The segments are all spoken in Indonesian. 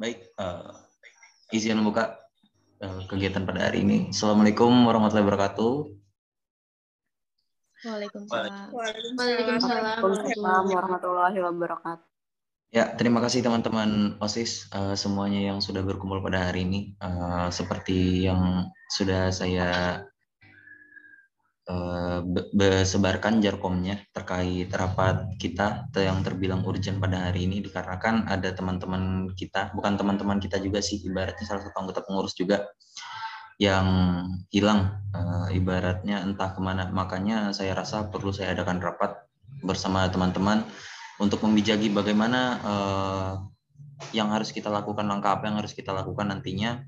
Baik, izin membuka kegiatan pada hari ini. Assalamualaikum warahmatullahi wabarakatuh. Waalaikumsalam. Waalaikumsalam warahmatullahi wabarakatuh. Ya, terima kasih teman-teman OSIS semuanya yang sudah berkumpul pada hari ini. Seperti yang sudah saya sebarkan jarkomnya terkait rapat kita yang terbilang urgent pada hari ini, dikarenakan ada teman-teman kita, bukan teman-teman kita juga sih, ibaratnya salah satu anggota pengurus juga yang hilang, ibaratnya entah kemana. Makanya saya rasa perlu saya adakan rapat bersama teman-teman untuk membijaki bagaimana yang harus kita lakukan, langkah apa yang harus kita lakukan nantinya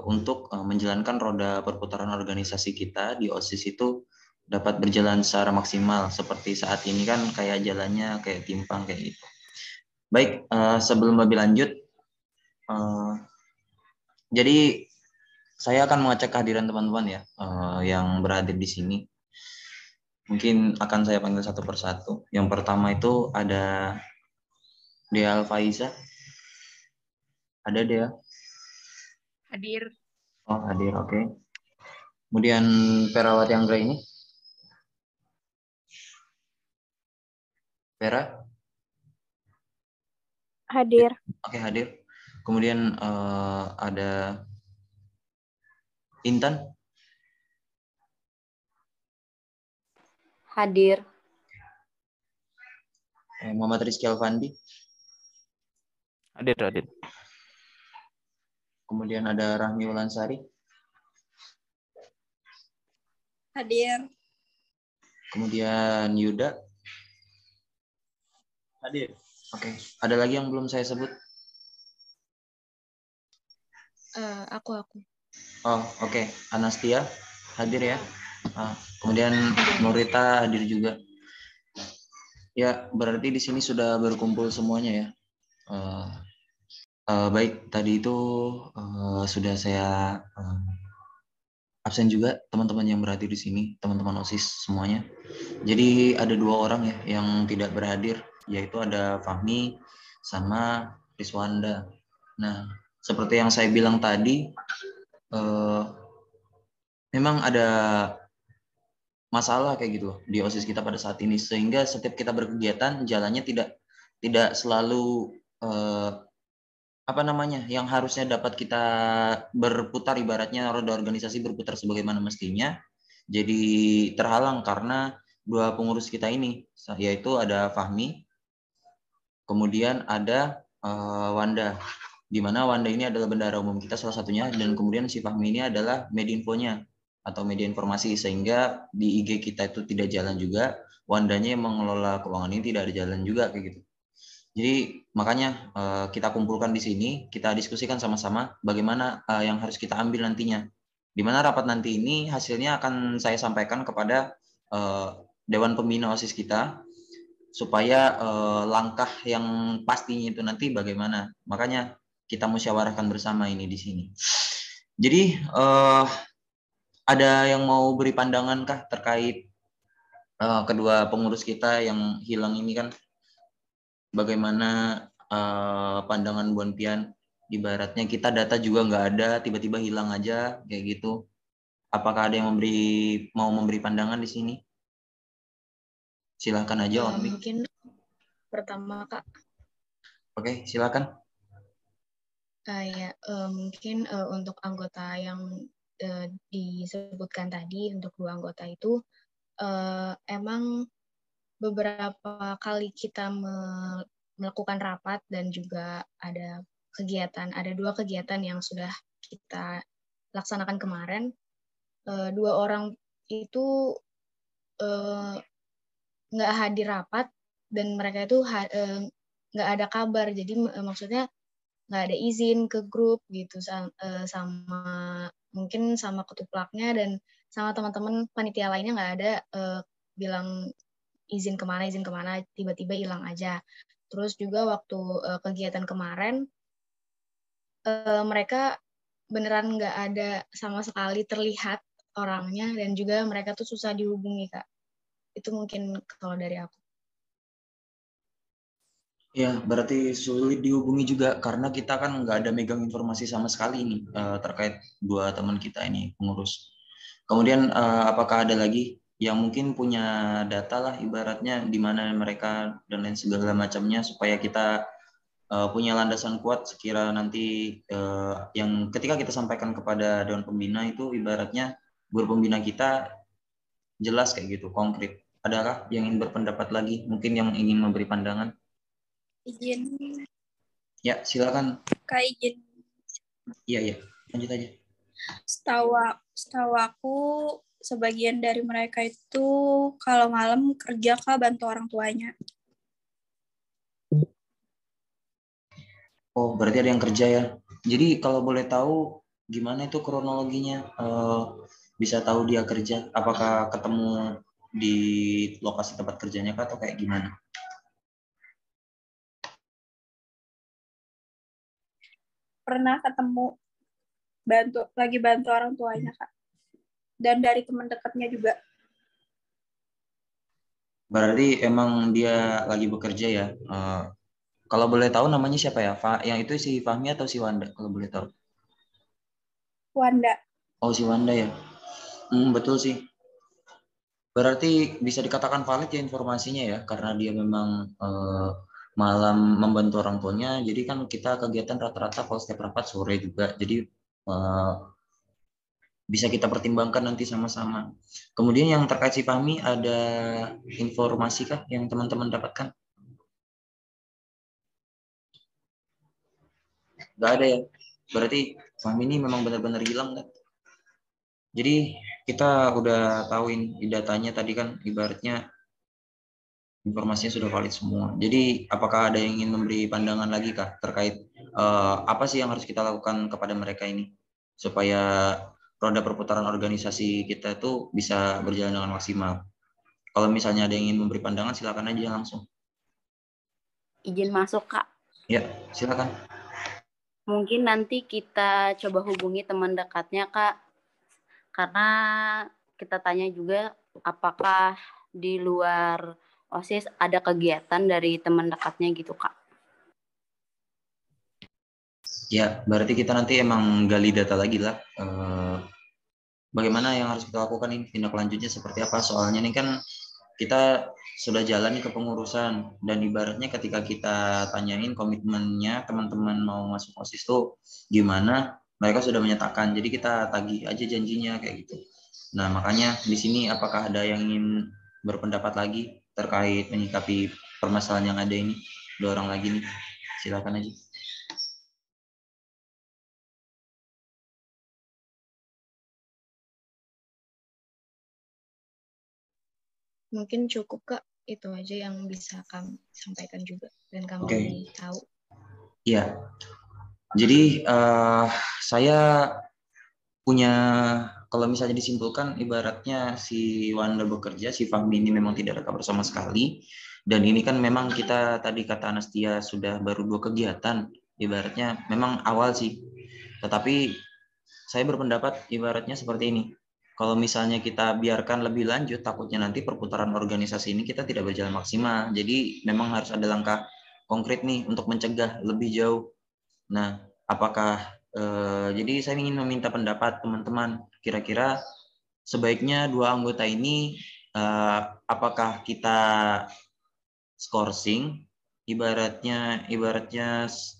untuk menjalankan roda perputaran organisasi kita di OSIS itu dapat berjalan secara maksimal. Seperti saat ini kan kayak jalannya kayak timpang kayak gitu. Baik, sebelum lebih lanjut, jadi saya akan mengecek kehadiran teman-teman ya yang berhadir di sini. Mungkin akan saya panggil satu persatu. Yang pertama itu ada Dea Alfaiza. Ada Dea? Hadir. Oh, hadir, oke. Okay. Kemudian Perawati Anggra ini? Vera? Hadir. Oke, hadir. Kemudian ada Intan? Hadir. Muhammad Rizky Alfandi? Hadir. Kemudian ada Rahmi Wulansari? Hadir. Kemudian Yuda? Hadir. Oke, ada lagi yang belum saya sebut? Aku. Oh, oke. Anastia hadir ya. Kemudian Nurita hadir juga. Ya, berarti di sini sudah berkumpul semuanya ya. Baik, tadi itu sudah saya absen juga teman-teman yang berhadir di sini, teman-teman OSIS semuanya. Jadi ada 2 orang ya yang tidak berhadir, yaitu ada Fahmi sama Rizwanda. Nah, seperti yang saya bilang tadi, memang ada masalah kayak gitu di OSIS kita pada saat ini, sehingga setiap kita berkegiatan jalannya tidak selalu yang harusnya dapat kita berputar, ibaratnya roda organisasi berputar sebagaimana mestinya, jadi terhalang karena 2 pengurus kita ini, yaitu ada Fahmi, kemudian ada Wanda, di mana Wanda ini adalah bendahara umum kita salah satunya, dan kemudian si Fahmi ini adalah medinfonya atau media informasi, sehingga di IG kita itu tidak jalan juga, Wandanya yang mengelola keuangan ini tidak ada jalan juga kayak gitu. Jadi makanya kita kumpulkan di sini, kita diskusikan sama-sama bagaimana yang harus kita ambil nantinya. Di mana rapat nanti ini hasilnya akan saya sampaikan kepada Dewan Pembina OSIS kita, supaya langkah yang pastinya itu nanti bagaimana. Makanya kita musyawarahkan bersama ini di sini. Jadi ada yang mau beri pandangan kah terkait kedua pengurus kita yang hilang ini kan? Bagaimana pandangan Buan Pian? Ibaratnya kita data juga nggak ada, tiba-tiba hilang aja kayak gitu. Apakah ada yang mau memberi pandangan di sini? Silahkan aja. Mungkin pertama Kak. Oke, silakan. Mungkin untuk anggota yang disebutkan tadi, untuk 2 anggota itu emang beberapa kali kita melakukan rapat dan juga ada 2 kegiatan yang sudah kita laksanakan kemarin. 2 orang itu nggak hadir rapat dan mereka itu nggak ada kabar, jadi maksudnya nggak ada izin ke grup gitu, sama mungkin sama ketuplaknya dan sama teman-teman panitia lainnya nggak ada bilang izin kemana, tiba-tiba hilang aja. Terus juga waktu kegiatan kemarin mereka beneran nggak ada sama sekali terlihat orangnya, dan juga mereka tuh susah dihubungi Kak. Itu mungkin kalau dari aku. Ya, berarti sulit dihubungi juga karena kita kan nggak ada megang informasi sama sekali nih terkait dua teman kita ini pengurus. Kemudian apakah ada lagi yang mungkin punya data lah ibaratnya di mana mereka dan lain segala macamnya supaya kita punya landasan kuat sekira nanti yang ketika kita sampaikan kepada dewan pembina itu ibaratnya guru pembina kita jelas kayak gitu, konkret. Adakah yang ingin berpendapat lagi? Mungkin yang ingin memberi pandangan? Izin, Ya, silakan. Kak izin. Iya, iya. Lanjut aja. Setahu aku sebagian dari mereka itu kalau malam kerja Kak bantu orang tuanya. Oh, berarti ada yang kerja ya. Jadi kalau boleh tahu gimana itu kronologinya? Bisa tahu dia kerja? Apakah ketemu di lokasi tempat kerjanya kah atau kayak gimana? Pernah ketemu lagi bantu orang tuanya Kak. Dan dari teman dekatnya juga. Berarti emang dia lagi bekerja ya. Kalau boleh tahu namanya siapa ya? Yang itu si Fahmi atau si Wanda? Kalau boleh tahu. Wanda. Oh, si Wanda ya. Betul sih. Berarti bisa dikatakan valid ya informasinya ya, karena dia memang malam membantu orang tuanya. Jadi kan kita kegiatan rata-rata kalau setiap rapat sore juga. Jadi bisa kita pertimbangkan nanti sama-sama. Kemudian yang terkait si Fahmi, ada informasi kah yang teman-teman dapatkan? Nggak ada ya. Berarti Fahmi ini memang benar-benar hilang kan? Jadi kita udah tahuin di datanya tadi kan ibaratnya informasinya sudah valid semua. Jadi apakah ada yang ingin memberi pandangan lagi kah terkait apa sih yang harus kita lakukan kepada mereka ini supaya roda perputaran organisasi kita itu bisa berjalan dengan maksimal. Kalau misalnya ada yang ingin memberi pandangan silakan aja langsung. Izin masuk, Kak. Ya, silakan. Mungkin nanti kita coba hubungi teman dekatnya, Kak. Karena kita tanya juga apakah di luar OSIS ada kegiatan dari teman dekatnya gitu, Kak. Ya, berarti kita nanti emang gali data lagi lah. Bagaimana yang harus kita lakukan ini, tindak lanjutnya seperti apa? Soalnya ini kan kita sudah jalan nih ke pengurusan dan ibaratnya ketika kita tanyain komitmennya teman-teman mau masuk OSIS tuh gimana, mereka sudah menyatakan. Jadi kita tagih aja janjinya kayak gitu. Nah, makanya di sini apakah ada yang ingin berpendapat lagi terkait menyikapi permasalahan yang ada ini? Dua orang lagi nih. Silakan aja. Mungkin cukup Kak, itu aja yang bisa kami sampaikan juga dan kami Oke. tahu. Iya. Jadi saya punya, kalau misalnya disimpulkan ibaratnya si Wanda bekerja, si Fahmi ini memang tidak ada kabar sama sekali, dan ini kan memang kita tadi kata Anastia sudah baru 2 kegiatan, ibaratnya memang awal sih, tetapi saya berpendapat ibaratnya seperti ini, kalau misalnya kita biarkan lebih lanjut takutnya nanti perputaran organisasi ini kita tidak berjalan maksimal, jadi memang harus ada langkah konkret nih untuk mencegah lebih jauh. Nah, apakah jadi saya ingin meminta pendapat teman-teman, kira-kira sebaiknya dua anggota ini apakah kita skorsing, ibaratnya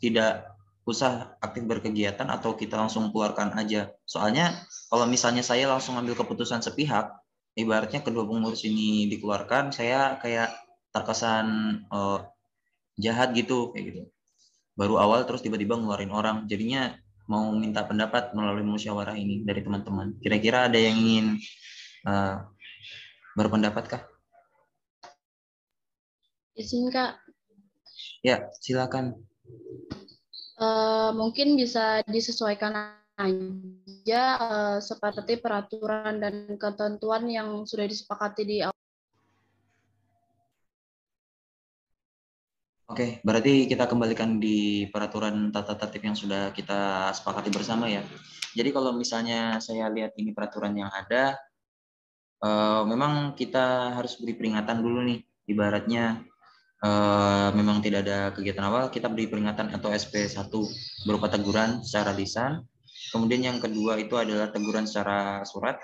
tidak usah aktif berkegiatan atau kita langsung keluarkan aja. Soalnya kalau misalnya saya langsung ambil keputusan sepihak, ibaratnya kedua pengurus ini dikeluarkan, saya kayak terkesan jahat gitu kayak gitu. Baru awal terus tiba-tiba ngeluarin orang, jadinya mau minta pendapat melalui musyawarah ini dari teman-teman. Kira-kira ada yang ingin berpendapat kah? Izin Kak, Ya, silakan. mungkin bisa disesuaikan aja seperti peraturan dan ketentuan yang sudah disepakati di awal. Oke, berarti kita kembalikan di peraturan tata tertib yang sudah kita sepakati bersama ya. Jadi kalau misalnya saya lihat ini peraturan yang ada, memang kita harus beri peringatan dulu nih, ibaratnya memang tidak ada kegiatan awal, kita beri peringatan atau SP1 berupa teguran secara lisan. Kemudian yang kedua itu adalah teguran secara surat.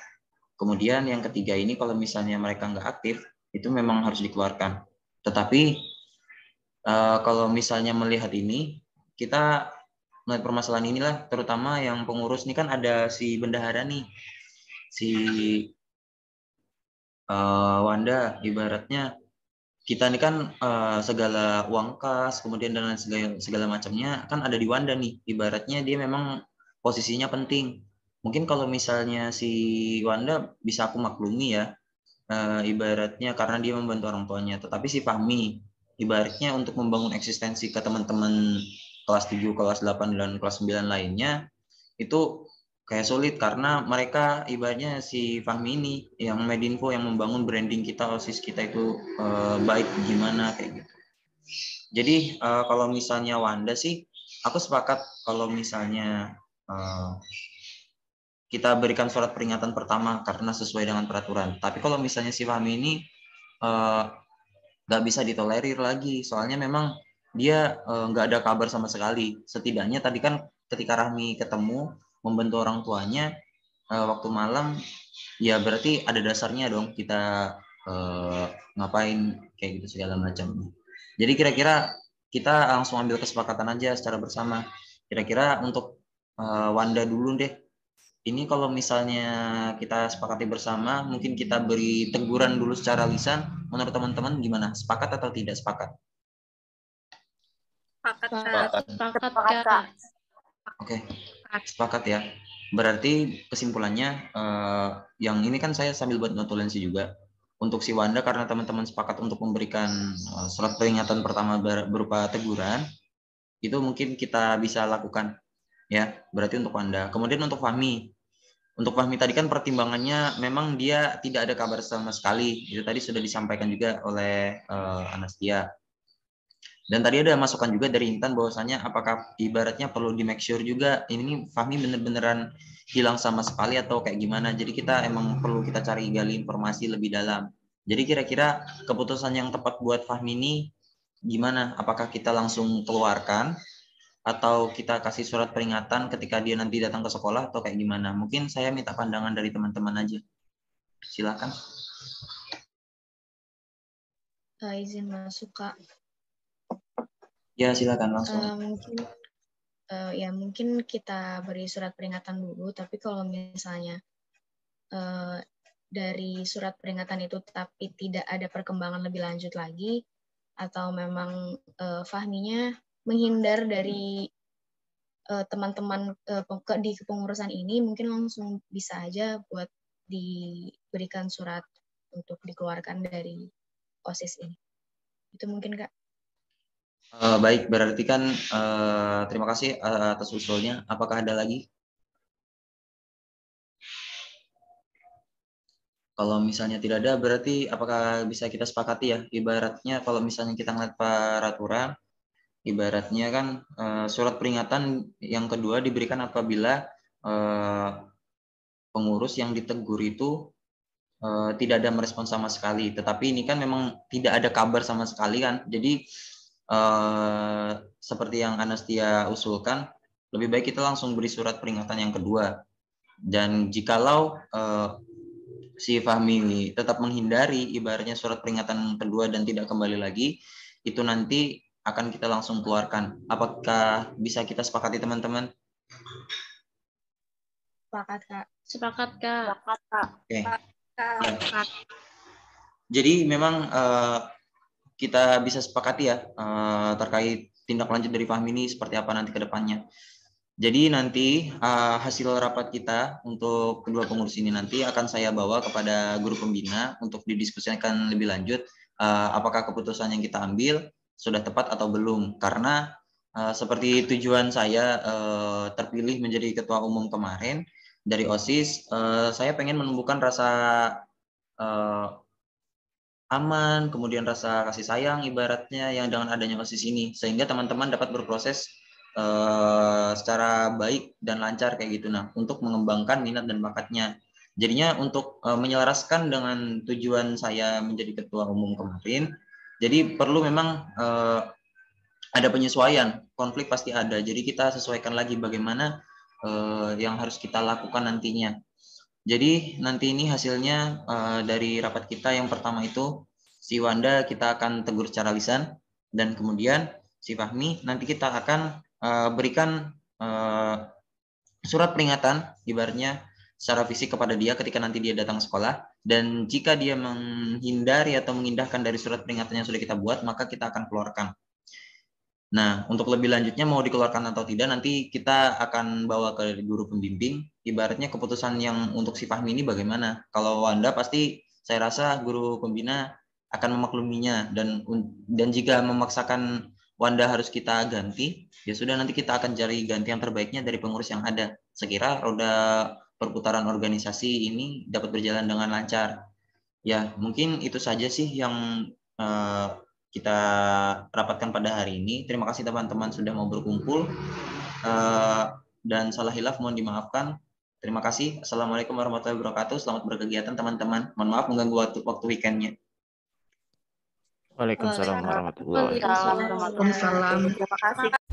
Kemudian yang ketiga ini kalau misalnya mereka nggak aktif, itu memang harus dikeluarkan. Tetapi kalau misalnya melihat ini, kita melihat permasalahan inilah, terutama yang pengurus ini kan ada si bendahara nih, si Wanda, ibaratnya kita ini kan segala uang kas, kemudian dan segala macamnya kan ada di Wanda nih. Ibaratnya dia memang posisinya penting. Mungkin kalau misalnya si Wanda bisa aku maklumi ya, ibaratnya karena dia membantu orang tuanya. Tetapi si Fahmi, ibaratnya untuk membangun eksistensi ke teman-teman kelas 7, kelas 8, dan kelas 9 lainnya, itu kayak sulit karena mereka ibaratnya si Fahmi ini yang Medinfo yang membangun branding kita, OSIS kita itu baik gimana kayak gitu. Jadi kalau misalnya Wanda sih, aku sepakat kalau misalnya kita berikan surat peringatan pertama karena sesuai dengan peraturan. Tapi kalau misalnya si Fahmi ini nggak bisa ditolerir lagi, soalnya memang dia nggak ada kabar sama sekali. Setidaknya tadi kan ketika Rahmi ketemu membantu orang tuanya waktu malam, ya berarti ada dasarnya dong kita ngapain kayak gitu segala macam. Jadi kira-kira kita langsung ambil kesepakatan aja secara bersama. Kira-kira untuk Wanda dulu deh. Ini kalau misalnya kita sepakati bersama, mungkin kita beri teguran dulu secara lisan. Menurut teman-teman gimana? Sepakat atau tidak sepakat? Sepakat, Kak. Kak. Oke, sepakat ya. Berarti kesimpulannya, yang ini kan saya sambil buat notulensi juga. Untuk si Wanda, karena teman-teman sepakat untuk memberikan surat peringatan pertama berupa teguran, itu mungkin kita bisa lakukan. Ya, berarti untuk Wanda. Kemudian untuk Fahmi. Untuk Fahmi tadi kan pertimbangannya memang dia tidak ada kabar sama sekali. Itu tadi sudah disampaikan juga oleh Anastia. Dan tadi ada masukan juga dari Intan bahwasanya apakah ibaratnya perlu di make sure juga ini Fahmi bener-beneran hilang sama sekali atau kayak gimana. Jadi kita emang perlu kita cari gali informasi lebih dalam. Jadi kira-kira keputusan yang tepat buat Fahmi ini gimana? Apakah kita langsung keluarkan atau kita kasih surat peringatan ketika dia nanti datang ke sekolah atau kayak gimana? Mungkin saya minta pandangan dari teman-teman aja. Silakan. Izin masuk, Kak. Ya, silakan langsung. Mungkin kita beri surat peringatan dulu, tapi kalau misalnya dari surat peringatan itu tapi tidak ada perkembangan lebih lanjut lagi, atau memang Fahminya menghindar dari teman-teman di kepengurusan ini, mungkin langsung bisa aja buat diberikan surat untuk dikeluarkan dari OSIS ini. Itu mungkin, Kak. Baik, berarti kan terima kasih atas usulnya. Apakah ada lagi? Kalau misalnya tidak ada, berarti apakah bisa kita sepakati ya? Ibaratnya kalau misalnya kita ngeliat peraturan, ibaratnya kan surat peringatan yang kedua diberikan apabila pengurus yang ditegur itu tidak ada merespon sama sekali. Tetapi ini kan memang tidak ada kabar sama sekali kan. Jadi seperti yang Anastia usulkan, lebih baik kita langsung beri surat peringatan yang kedua. Dan jikalau si Fahmi tetap menghindari ibaratnya surat peringatan kedua dan tidak kembali lagi, itu nanti akan kita langsung keluarkan. Apakah bisa kita sepakati teman-teman? Sepakat, Kak. Sepakat, Kak. Oke. Jadi memang kita bisa sepakati ya terkait tindak lanjut dari Fahmi ini seperti apa nanti ke depannya. Jadi nanti hasil rapat kita untuk kedua pengurus ini nanti akan saya bawa kepada guru pembina untuk didiskusikan lebih lanjut apakah keputusan yang kita ambil sudah tepat atau belum. Karena seperti tujuan saya terpilih menjadi ketua umum kemarin dari OSIS, saya pengen menumbuhkan rasa aman, kemudian rasa kasih sayang ibaratnya yang dengan adanya OSIS ini, sehingga teman-teman dapat berproses secara baik dan lancar kayak gitu. Nah, untuk mengembangkan minat dan bakatnya. Jadinya untuk menyelaraskan dengan tujuan saya menjadi ketua umum kemarin, Jadi perlu memang ada penyesuaian, konflik pasti ada. Jadi kita sesuaikan lagi bagaimana yang harus kita lakukan nantinya. Jadi nanti ini hasilnya dari rapat kita yang pertama itu si Wanda kita akan tegur secara lisan, dan kemudian si Fahmi nanti kita akan berikan surat peringatan ibaratnya secara fisik kepada dia ketika nanti dia datang sekolah, dan jika dia menghindari atau mengindahkan dari surat peringatan yang sudah kita buat, maka kita akan keluarkan. Nah, untuk lebih lanjutnya mau dikeluarkan atau tidak nanti kita akan bawa ke guru pembimbing. Ibaratnya keputusan yang untuk si Fahmi ini bagaimana. Kalau Wanda pasti saya rasa guru pembina akan memakluminya, dan jika memaksakan Wanda harus kita ganti, ya sudah nanti kita akan cari ganti yang terbaiknya dari pengurus yang ada. Sekira roda perputaran organisasi ini dapat berjalan dengan lancar. Ya, mungkin itu saja sih yang kita rapatkan pada hari ini. Terima kasih teman-teman sudah mau berkumpul, dan salah hilaf mohon dimaafkan. Terima kasih. Assalamualaikum warahmatullahi wabarakatuh. Selamat berkegiatan teman-teman. Mohon maaf mengganggu waktu weekendnya. Waalaikumsalam warahmatullahi wabarakatuh. Waalaikumsalam. Terima kasih.